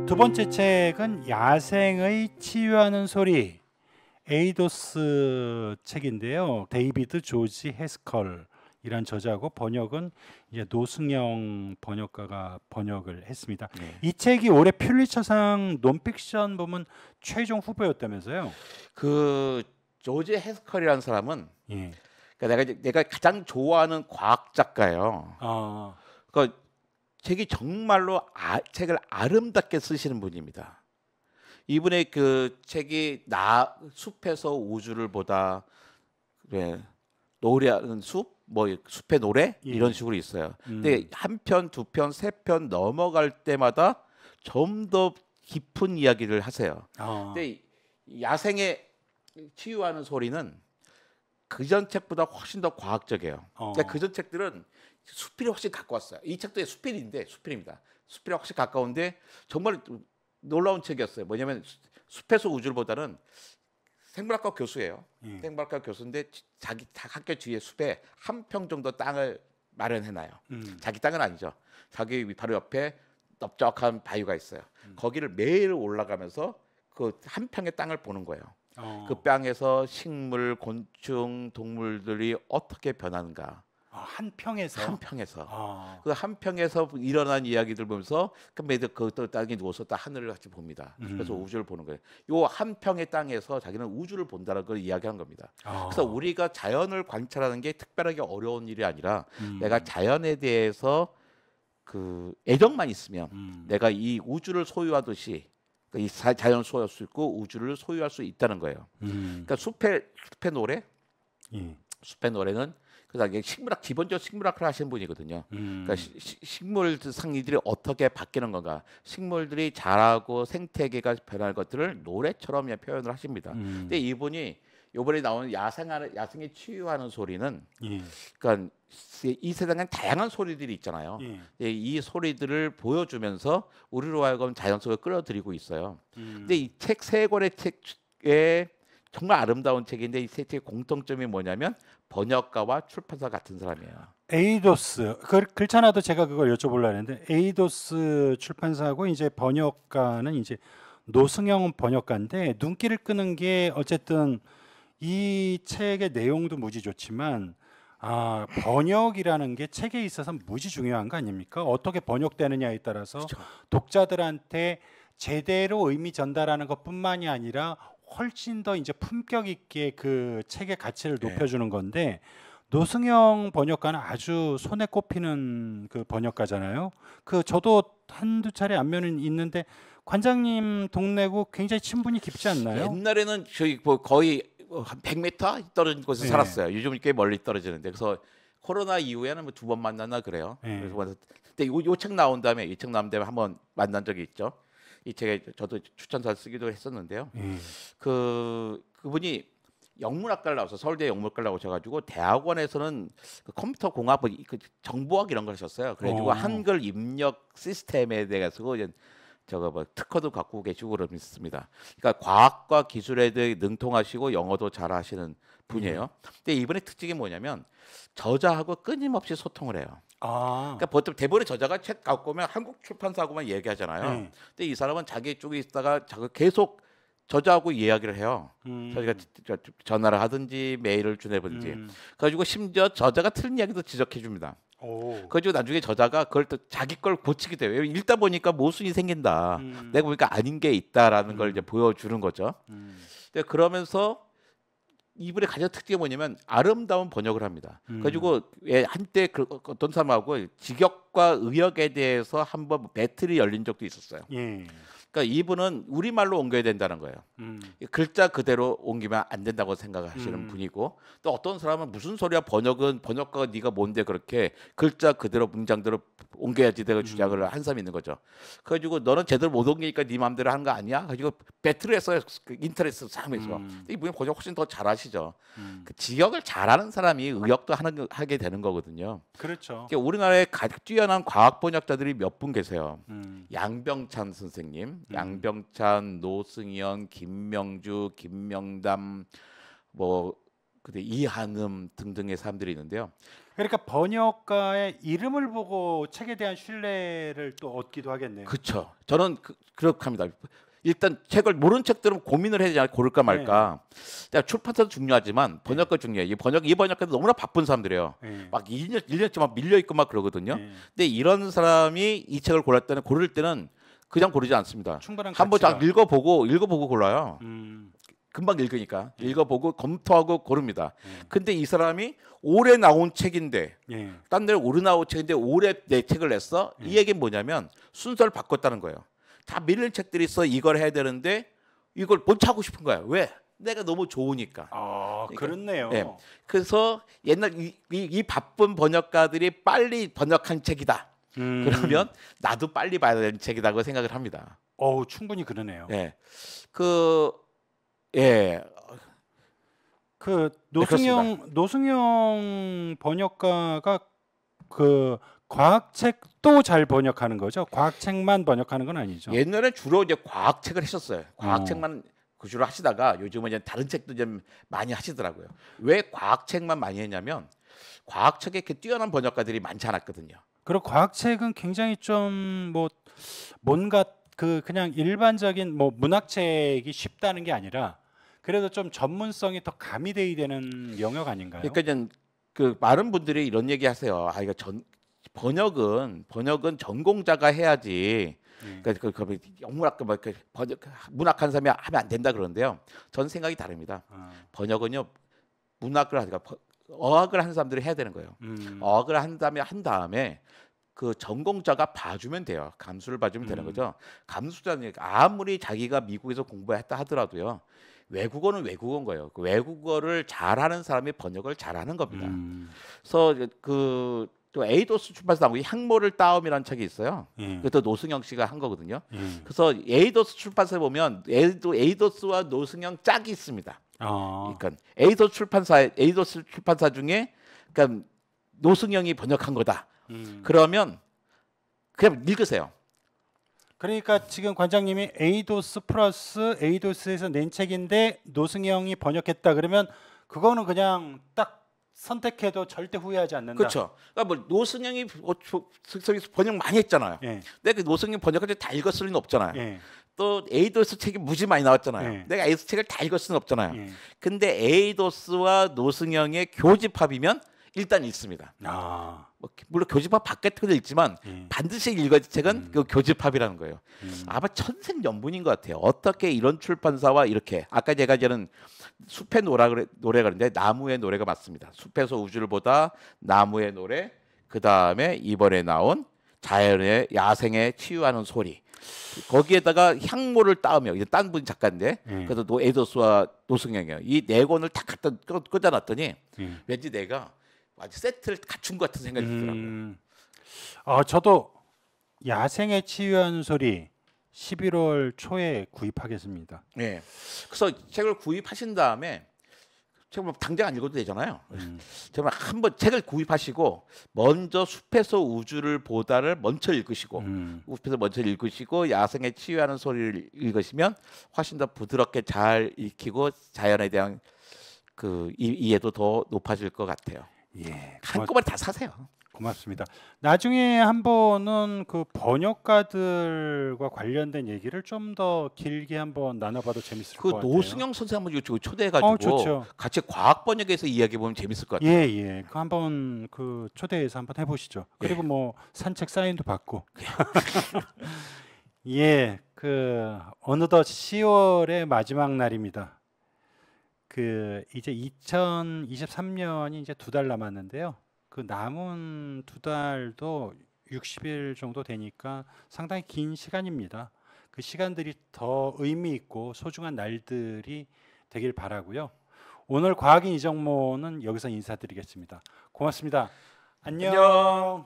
두 번째 책은 야생의 치유하는 소리, 에이도스 책인데요. 데이비드 조지 해스컬이란 저자고 번역은 이제 노승영 번역가가 번역을 했습니다. 네. 이 책이 올해 퓰리처상 논픽션 부문 최종 후보였다면서요? 그 조지 해스컬이라는 사람은 예. 그러니까 내가 가장 좋아하는 과학 작가예요. 그러니까 책이 정말로 책을 아름답게 쓰시는 분입니다. 이분의 그 책이 숲에서 우주를 보다, 노래하는 숲, 뭐 숲의 노래 이런 식으로 있어요. 근데 한 편, 두 편, 세 편 넘어갈 때마다 좀 더 깊은 이야기를 하세요. 근데 야생에 치유하는 소리는 그전 책보다 훨씬 더 과학적이에요. 그러니까 그전 책들은 수필이 훨씬 가까웠어요. 이 책도 수필입니다. 수필이 훨씬 가까운데 정말 놀라운 책이었어요. 뭐냐면 숲에서 우주를 보다는 생물학과 교수예요. 생물학과 교수인데 자기 학교 뒤에 숲에 한 평 정도 땅을 마련해놔요. 자기 땅은 아니죠. 자기 바로 옆에 넓적한 바위가 있어요. 거기를 매일 올라가면서 그 한 평의 땅을 보는 거예요. 그 땅에서 식물, 곤충, 동물들이 어떻게 변하는가. 한 평에서 그 한 평에서 일어난 이야기들 보면서 그 매일 그 땅에 누워서 딱 하늘을 같이 봅니다. 그래서 우주를 보는 거예요. 요 한 평의 땅에서 자기는 우주를 본다는 걸 이야기한 겁니다. 그래서 우리가 자연을 관찰하는 게 특별하게 어려운 일이 아니라 내가 자연에 대해서 그 애정만 있으면 내가 이 우주를 소유하듯이 이 자연을 소유할 수 있고 우주를 소유할 수 있다는 거예요. 그러니까 숲의 노래, 숲의 노래는 그다음에 기본적으로 식물학을 하시는 분이거든요. 그러니까 식물 상리들이 어떻게 바뀌는 건가, 식물들이 자라고 생태계가 변할 것들을 노래처럼 표현을 하십니다. 근데 이분이 이번에 나온 야생에 치유하는 소리는, 그러니까 이 세상엔 다양한 소리들이 있잖아요. 이 소리들을 보여주면서 우리로 하여금 자연 속에 끌어들이고 있어요. 근데 이 책 세 권의 책에 정말 아름다운 책인데 이 세 책의 공통점이 뭐냐면 번역가와 출판사 같은 사람이에요. 에이도스, 그 글자나도 제가 그걸 여쭤보려고 했는데 에이도스 출판사하고 이제 번역가는 이제 노승영 번역가인데 눈길을 끄는 게 어쨌든 이 책의 내용도 무지 좋지만 번역이라는 게 책에 있어서 무지 중요한 거 아닙니까? 어떻게 번역되느냐에 따라서 그렇죠. 독자들한테 제대로 의미 전달하는 것뿐만이 아니라 훨씬 더 이제 품격 있게 그 책의 가치를 높여주는 건데 노승영 번역가는 아주 손에 꼽히는 그 번역가잖아요. 그 저도 한두 차례 안면은 있는데 관장님 동네고 굉장히 친분이 깊지 않나요? 옛날에는 저희 거의 한 100m 떨어진 곳에 살았어요. 요즘 꽤 멀리 떨어지는데 그래서 코로나 이후에는 뭐 두 번 만났나 그래요. 그래서 근데 요 책 나온 다음에 한번 만난 적이 있죠. 이 책에 저도 추천사를 쓰기도 했었는데요. 그분이 영문학과를 나와서 서울대 영문학과를 나오셔가지고 대학원에서는 그 컴퓨터 공학, 그 정보학 이런 걸 하셨어요. 그래가지고 한글 입력 시스템에 대해서 이제 특허도 갖고 계시고 그렇습니다. 그러니까 과학과 기술에 대해 능통하시고 영어도 잘하시는 분이에요. 근데 이분의 특징이 뭐냐면 저자하고 끊임없이 소통을 해요. 그러니까 보통 대부분의 저자가 책 갖고 오면 한국 출판사하고만 얘기하잖아요. 근데 이 사람은 자기 쪽에 있다가 계속 저자하고 이야기를 해요. 저희가 전화를 하든지 메일을 주내든지. 그래가지고 심지어 저자가 틀린 이야기도 지적해 줍니다. 그래가지고 나중에 저자가 그걸 또 자기 걸 고치기도 해요. 읽다 보니까 모순이 생긴다. 내가 보니까 아닌 게 있다라는 걸 이제 보여주는 거죠. 근데 그러면서 이분의 가장 특징이 뭐냐면 아름다운 번역을 합니다. 그래가지고 한때 어떤 사람하고 직역과 의역에 대해서 한번 배틀이 열린 적도 있었어요. 그러니까 이분은 우리말로 옮겨야 된다는 거예요. 글자 그대로 옮기면 안 된다고 생각하시는 분이고, 또 어떤 사람은 무슨 소리야, 번역가가 네가 뭔데 그렇게 글자 그대로 문장대로 옮겨야지 내가 주장을 한 사람이 있는 거죠. 그래가지고 너는 제대로 못 옮기니까 네 마음대로 한 거 아니야? 가지고 배틀을 했어요. 그 인터넷 상에서. 이분이 번역 훨씬 더 잘하시죠. 그 직역을 잘하는 사람이 의역도 하게 되는 거거든요. 그렇죠. 그러니까 우리나라에 가장 뛰어난 과학 번역자들이 몇 분 계세요. 양병찬 선생님, 양병찬, 노승현, 김명주, 김명담, 그때 이한음 등등의 사람들이 있는데요. 그러니까 번역가의 이름을 보고 책에 대한 신뢰를 또 얻기도 하겠네요. 그렇죠. 저는 그렇게 합니다. 일단 책을 모르는 책들은 고민을 해야 되잖아요. 고를까 말까. 출판사도 중요하지만 번역가 중요해요. 이 번역가도 너무나 바쁜 사람들이에요. 막 1년째 막 밀려 있고 막 그러거든요. 근데 이런 사람이 이 책을 고를 때는 그냥 고르지 않습니다. 충분한 한번 가치가. 딱 읽어보고 골라요. 음, 금방 읽으니까 읽어보고 검토하고 고릅니다. 근데 이 사람이 올해 나온 책인데 예. 딴 데는 올해 나온 책인데 올해 내 책을 냈어? 이 얘기는 뭐냐면 순서를 바꿨다는 거예요. 다 밀린 책들이 있어. 이걸 해야 되는데 이걸 못 차고 싶은 거야. 왜? 내가 너무 좋으니까. 아, 그렇네요. 예. 그래서 옛날 이 바쁜 번역가들이 빨리 번역한 책이다. 그러면 나도 빨리 봐야 되는 책이라고 생각을 합니다. 충분히 그러네요. 예. 그 그렇습니다. 노승영 번역가가 그 과학책도 잘 번역하는 거죠? 과학책만 번역하는 건 아니죠? 옛날에 주로 이제 과학책을 했었어요. 과학책만 그 주로 하시다가 요즘은 이제 다른 책도 좀 많이 하시더라고요. 왜 과학책만 많이 했냐면 과학책에 이렇게 뛰어난 번역가들이 많지 않았거든요. 그리고 과학책은 굉장히 좀 뭐 뭔가 그냥 일반적인 뭐 문학책이 쉽다는 게 아니라 그래도 좀 전문성이 더 가미돼야 되는 영역 아닌가요? 그러니까 이제 그 많은 분들이 이런 얘기하세요. 이거 번역은 전공자가 해야지. 그러니까 그 영문학과 뭐 이렇게 문학한 사람이 하면 안 된다 그러는데요. 전 생각이 다릅니다. 번역은요 문학을 하니까 어학을 하는 사람들이 해야 되는 거예요. 어학을 한 다음에 그 전공자가 봐주면 돼요. 감수를 봐주면 되는 거죠. 감수자는 아무리 자기가 미국에서 공부했다 하더라도요. 외국어는 외국어인 거예요. 그 외국어를 잘하는 사람이 번역을 잘하는 겁니다. 그래서 또 에이도스 출판사 나온 향모를 따옴이라는 책이 있어요. 그것도 노승영 씨가 한 거거든요. 그래서 에이도스 출판사에 보면 에이도스와 노승영 짝이 있습니다. 그러니까 에이도스 출판사 중에 그러니까 노승영이 번역한 거다. 그러면 그냥 읽으세요. 그러니까 지금 관장님이 에이도스 플러스 에이도스에서 낸 책인데 노승영이 번역했다 그러면 그거는 그냥 딱 선택해도 절대 후회하지 않는다. 그렇죠. 그러니까 뭐 노승영이 번역 많이 했잖아요. 근데 그 노승영 번역할 때 다 읽었을 리는 없잖아요. 또 에이도스 책이 무지 많이 나왔잖아요. 내가 에이도스 책을 다 읽을 수는 없잖아요. 근데 에이도스와 노승영의 교집합이면 일단 읽습니다. 물론 교집합 바깥에도 읽지만 반드시 읽어야 책은 그 교집합이라는 거예요. 아마 천생연분인 것 같아요. 어떻게 이런 출판사와 이렇게 아까 제가 이제는 숲의 노래가 그랬는데 나무의 노래가 맞습니다. 숲에서 우주를 보다 나무의 노래 그 다음에 이번에 나온 자연의 야생에 치유하는 소리 거기에다가 향모를 따으며 이제 딴 분 작가인데 그래서 에이도스와 노승영이에요. 이 네 권을 다 갖다 꽂아놨더니 왠지 내가 아주 세트를 갖춘 것 같은 생각이 들더라고요. 저도 야생의 치유하는 소리 11월 초에 구입하겠습니다. 네. 그래서 책을 구입하신 다음에 책을 당장 안 읽어도 되잖아요. 정말 한번 책을 구입하시고 먼저 숲에서 우주를 보다를 먼저 읽으시고 숲에서 먼저 읽으시고 야생의 치유하는 소리를 읽으시면 훨씬 더 부드럽게 잘 읽히고 자연에 대한 그 이해도 더 높아질 것 같아요. 한꺼번에 다 사세요. 고맙습니다. 나중에 한번은 그 번역가들과 관련된 얘기를 좀 더 길게 한번 나눠봐도 재밌을 것 같아요. 노승영 선생 한번 초대해가지고 좋죠. 같이 과학 번역에서 이야기 보면 재밌을 것 같아요. 그 한번 그 초대해서 한번 해보시죠. 그리고 뭐 산책 사인도 받고. 그 어느덧 10월의 마지막 날입니다. 그 이제 2023년이 이제 2달 남았는데요. 그 남은 2달도 60일 정도 되니까 상당히 긴 시간입니다. 그 시간들이 더 의미 있고 소중한 날들이 되길 바라고요. 오늘 과학인 이정모는 여기서 인사드리겠습니다. 고맙습니다. 안녕.